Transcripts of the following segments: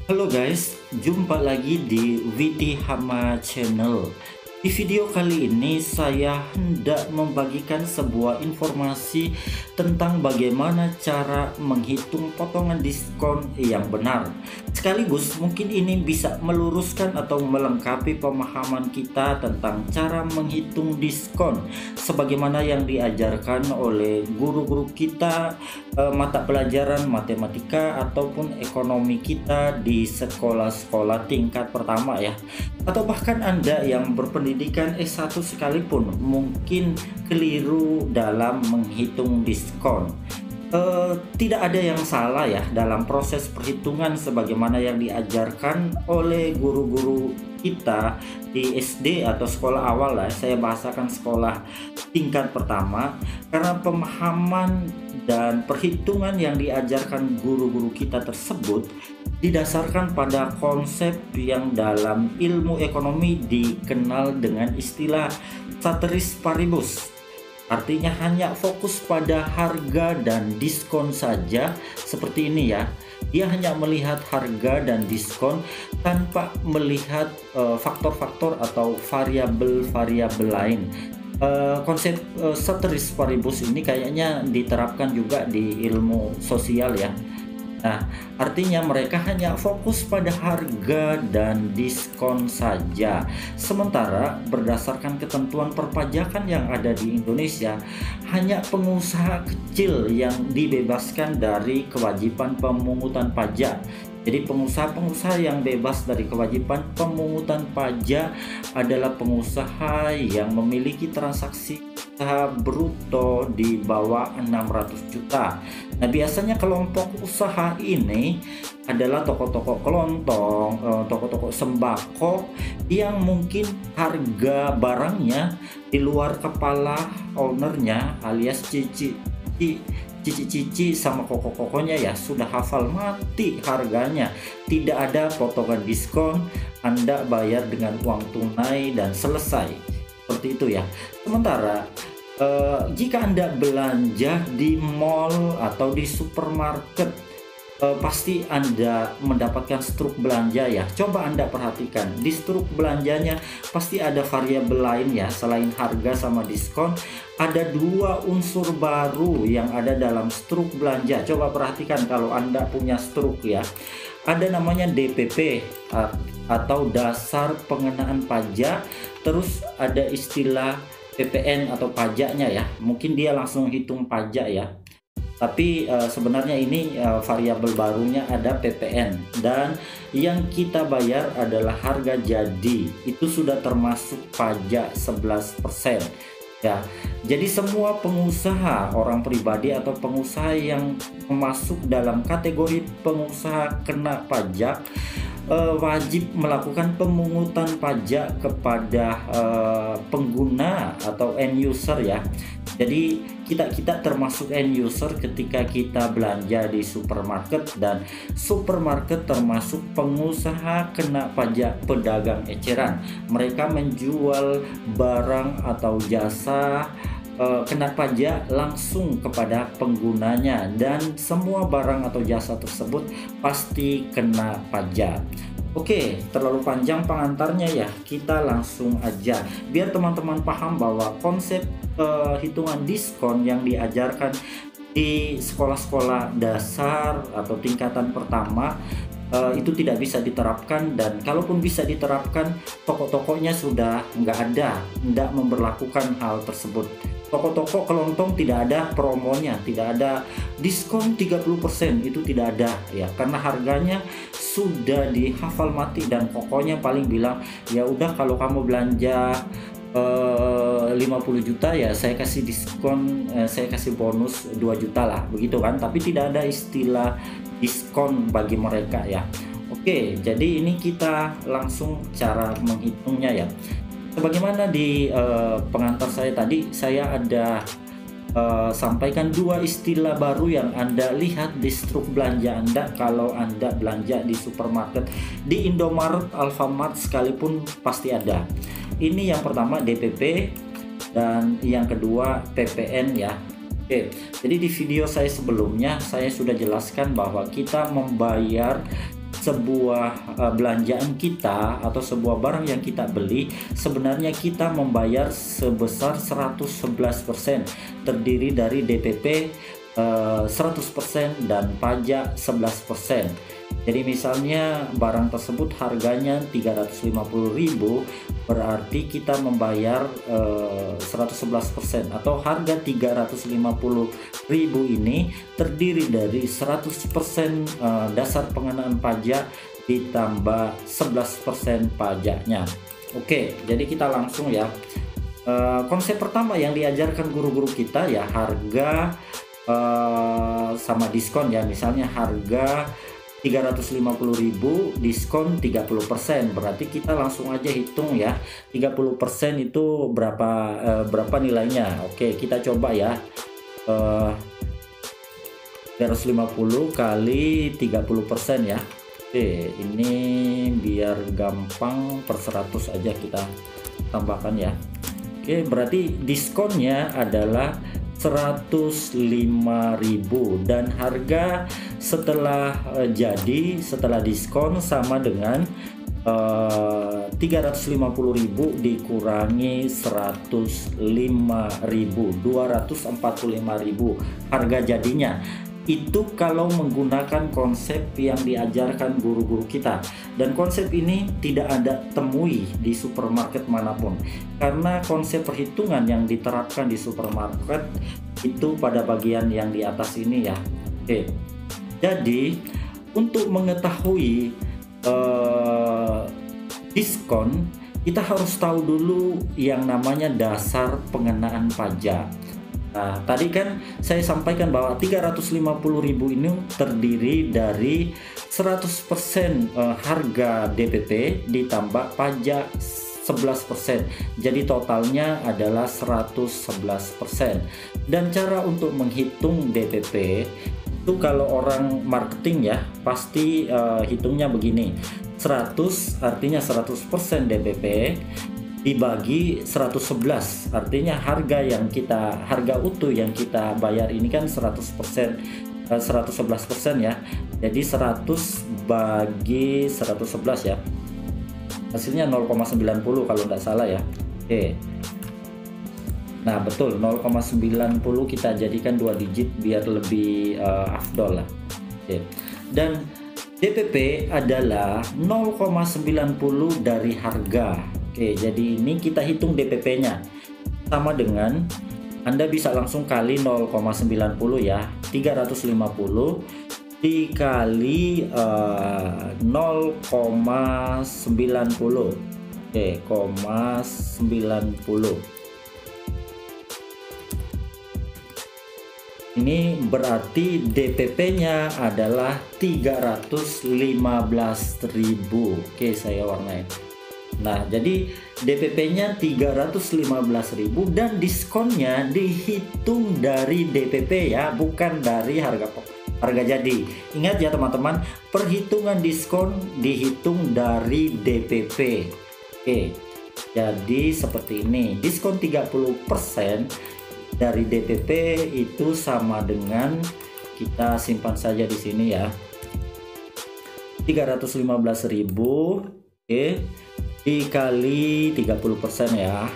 Halo guys, jumpa lagi di Widi Hama Channel. Di video kali ini saya hendak membagikan sebuah informasi tentang bagaimana cara menghitung potongan diskon yang benar. Sekaligus mungkin ini bisa meluruskan atau melengkapi pemahaman kita tentang cara menghitung diskon sebagaimana yang diajarkan oleh guru-guru kita mata pelajaran matematika ataupun ekonomi kita di sekolah-sekolah tingkat pertama ya. Atau bahkan Anda yang berpendidikan S1 sekalipun mungkin keliru dalam menghitung diskon. Tidak ada yang salah ya dalam proses perhitungan sebagaimana yang diajarkan oleh guru-guru kita di SD atau sekolah awal lah. Saya bahasakan sekolah tingkat pertama karena pemahaman dan perhitungan yang diajarkan guru-guru kita tersebut didasarkan pada konsep yang dalam ilmu ekonomi dikenal dengan istilah ceteris paribus. Artinya hanya fokus pada harga dan diskon saja, seperti ini ya. Dia hanya melihat harga dan diskon tanpa melihat faktor-faktor atau variabel-variabel lain. Konsep ceteris paribus ini kayaknya diterapkan juga di ilmu sosial ya. Nah, artinya mereka hanya fokus pada harga dan diskon saja. Sementara berdasarkan ketentuan perpajakan yang ada di Indonesia, hanya pengusaha kecil yang dibebaskan dari kewajiban pemungutan pajak. Jadi pengusaha-pengusaha yang bebas dari kewajiban pemungutan pajak adalah pengusaha yang memiliki transaksi usaha bruto di bawah 600 juta. Nah, biasanya kelompok usaha ini adalah toko-toko kelontong, toko-toko sembako yang mungkin harga barangnya di luar kepala ownernya alias cici sama koko-kokonya ya sudah hafal mati harganya. Tidak ada potongan diskon, Anda bayar dengan uang tunai dan selesai. Seperti itu ya. Sementara jika Anda belanja di mall atau di supermarket, pasti Anda mendapatkan struk belanja ya. Coba Anda perhatikan di struk belanjanya pasti ada variabel lain ya. Selain harga sama diskon, ada dua unsur baru yang ada dalam struk belanja. Coba perhatikan kalau Anda punya struk ya. Ada namanya DPP atau dasar pengenaan pajak. Terus ada istilah PPN atau pajaknya ya. Mungkin dia langsung hitung pajak ya. Tapi sebenarnya ini variabel barunya ada PPN, dan yang kita bayar adalah harga jadi. Itu sudah termasuk pajak 11% ya. Jadi semua pengusaha, orang pribadi atau pengusaha yang masuk dalam kategori pengusaha kena pajak wajib melakukan pemungutan pajak kepada pengguna atau end user ya. Jadi kita termasuk end user ketika kita belanja di supermarket, dan supermarket termasuk pengusaha kena pajak pedagang eceran. Mereka menjual barang atau jasa kena pajak langsung kepada penggunanya, dan semua barang atau jasa tersebut pasti kena pajak. Oke, terlalu panjang pengantarnya ya, kita langsung aja biar teman-teman paham bahwa konsep hitungan diskon yang diajarkan di sekolah-sekolah dasar atau tingkatan pertama itu tidak bisa diterapkan, dan kalaupun bisa diterapkan, toko-tokonya sudah nggak ada, tidak memberlakukan hal tersebut. Toko-toko kelontong tidak ada promonya, tidak ada diskon 30%, itu tidak ada ya, karena harganya sudah dihafal mati, dan kokonya paling bilang ya udah kalau kamu belanja 50 juta ya saya kasih diskon, saya kasih bonus 2 juta lah, begitu kan. Tapi tidak ada istilah diskon bagi mereka ya. Oke, jadi ini kita langsung cara menghitungnya ya. Sebagaimana di pengantar saya tadi, saya ada sampaikan dua istilah baru yang Anda lihat di struk belanja Anda kalau Anda belanja di supermarket, di Indomaret, Alfamart sekalipun pasti ada. Ini yang pertama DPP dan yang kedua PPN ya. Oke, jadi di video saya sebelumnya saya sudah jelaskan bahwa kita membayar sebuah belanjaan kita atau sebuah barang yang kita beli, sebenarnya kita membayar sebesar 111%, terdiri dari DPP 100% dan pajak 11%. Jadi misalnya barang tersebut harganya 350.000, berarti kita membayar 111%, atau harga 350.000 ini terdiri dari 100% dasar pengenaan pajak ditambah 11% pajaknya. Oke, jadi kita langsung ya. Konsep pertama yang diajarkan guru-guru kita ya, harga sama diskon ya. Misalnya harga 350.000, diskon 30%, berarti kita langsung aja hitung ya, 30% itu berapa nilainya. Oke, kita coba ya, 350 kali 30% ya. Oke, ini biar gampang per 100 aja kita tambahkan ya. Oke, berarti diskonnya adalah 105.000 dan harga setelah setelah diskon sama dengan 350.000 dikurangi 105.000, 245.000 harga jadinya. Itu kalau menggunakan konsep yang diajarkan guru-guru kita, dan konsep ini tidak ada temui di supermarket manapun, karena konsep perhitungan yang diterapkan di supermarket itu pada bagian yang di atas ini ya. Oke, jadi untuk mengetahui diskon, kita harus tahu dulu yang namanya dasar pengenaan pajak. Nah, tadi kan saya sampaikan bahwa 350.000 ini terdiri dari 100% harga DPP ditambah pajak 11%. Jadi totalnya adalah 111%. Dan cara untuk menghitung DPP itu kalau orang marketing ya, pasti hitungnya begini. 100 artinya 100% DPP dibagi 111, artinya harga utuh yang kita bayar ini kan 111% ya. Jadi 100 bagi 111 ya, hasilnya 0,90 kalau tidak salah ya. Oke, nah betul, 0,90 kita jadikan 2 digit biar lebih afdol lah. Oke. Dan DPP adalah 0,90 dari harga. Oke, jadi ini kita hitung DPP-nya sama dengan, Anda bisa langsung kali 0,90 ya, 350 dikali 0,90. Oke, 0,90. Ini berarti DPP-nya adalah 315.000. Oke, saya warnai. Nah, jadi DPP-nya 315.000 dan diskonnya dihitung dari DPP ya, bukan dari harga jadi. Ingat ya teman-teman, perhitungan diskon dihitung dari DPP. Oke, jadi seperti ini. Diskon 30% dari DPP itu sama dengan, kita simpan saja di sini ya, 315.000. Oke, dikali 30% ya.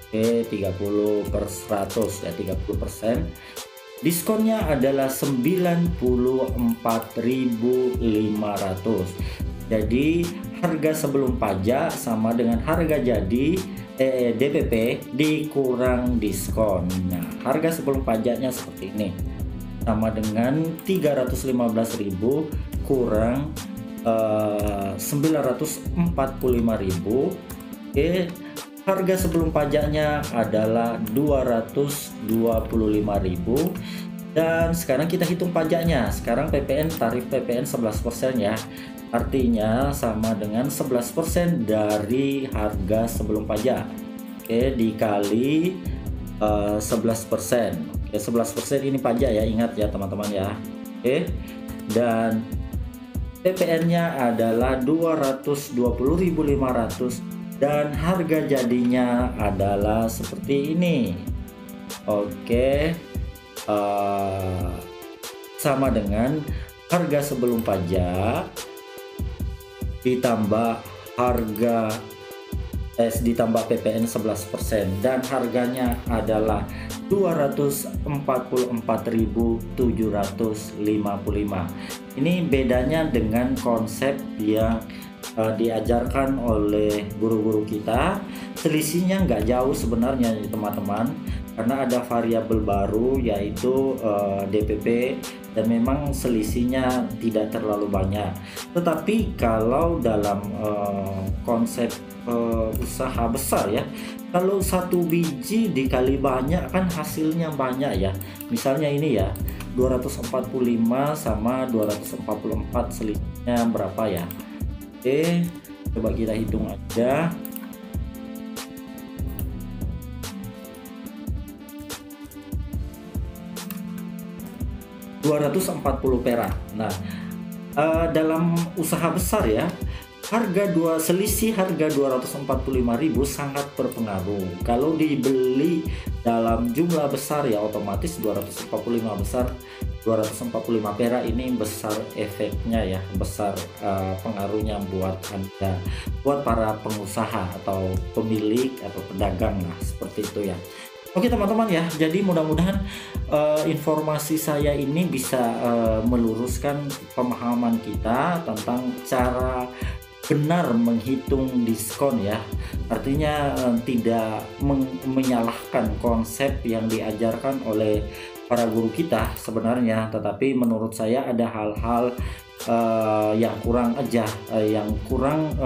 Oke, 30 per 100 ya, 30%. Diskonnya adalah 94.500. Jadi harga sebelum pajak sama dengan harga jadi DPP dikurang diskon. Nah, harga sebelum pajaknya seperti ini, sama dengan 315.000 kurang 945.000. Oke, harga sebelum pajaknya adalah 225.000. Dan sekarang kita hitung pajaknya. Sekarang PPN, tarif PPN 11% ya. Artinya sama dengan 11% dari harga sebelum pajak. Oke, dikali 11%. Oke, 11% ini pajak ya, ingat ya teman-teman ya. Oke, dan PPN-nya adalah 220.500 dan harga jadinya adalah seperti ini. Oke, sama dengan harga sebelum pajak ditambah harga ditambah PPN 11% dan harganya adalah 244.755. Ini bedanya dengan konsep yang diajarkan oleh guru-guru kita. Selisihnya nggak jauh sebenarnya teman-teman, karena ada variabel baru yaitu DPP, dan memang selisihnya tidak terlalu banyak. Tetapi kalau dalam konsep usaha besar ya, kalau satu biji dikali banyak kan hasilnya banyak ya. Misalnya ini ya, 245 sama 244, selisihnya berapa ya? Oke, coba kita hitung aja. $240 perak. Nah, dalam usaha besar ya, selisih harga 245.000 sangat berpengaruh. Kalau dibeli dalam jumlah besar ya otomatis 245 perak ini besar efeknya ya, besar pengaruhnya buat Anda, buat para pengusaha atau pemilik atau pedagang lah, seperti itu ya. Oke teman-teman ya, jadi mudah-mudahan informasi saya ini bisa meluruskan pemahaman kita tentang cara benar menghitung diskon ya. Artinya tidak menyalahkan konsep yang diajarkan oleh para guru kita sebenarnya, tetapi menurut saya ada hal-hal yang kurang aja, yang kurang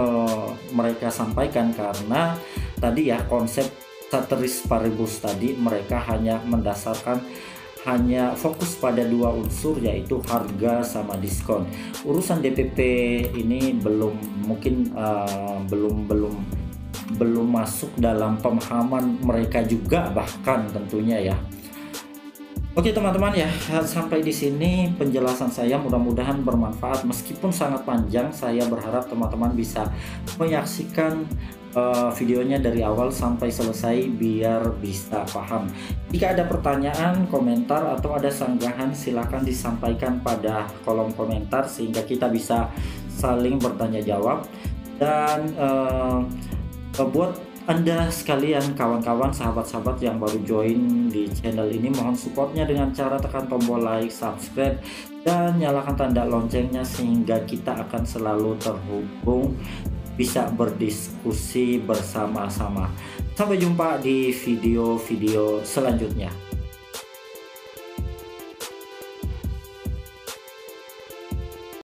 mereka sampaikan, karena tadi ya konsep ceteris paribus tadi mereka hanya fokus pada dua unsur, yaitu harga sama diskon. Urusan DPP ini belum masuk dalam pemahaman mereka juga, bahkan tentunya ya. Oke teman-teman ya, sampai di sini penjelasan saya, mudah-mudahan bermanfaat meskipun sangat panjang. Saya berharap teman-teman bisa menyaksikan videonya dari awal sampai selesai biar bisa paham. Jika ada pertanyaan, komentar, atau ada sanggahan, silakan disampaikan pada kolom komentar sehingga kita bisa saling bertanya jawab. Dan buat Anda sekalian, kawan-kawan, sahabat-sahabat yang baru join di channel ini, mohon supportnya dengan cara tekan tombol like, subscribe, dan nyalakan tanda loncengnya sehingga kita akan selalu terhubung, bisa berdiskusi bersama-sama. Sampai jumpa di video-video selanjutnya.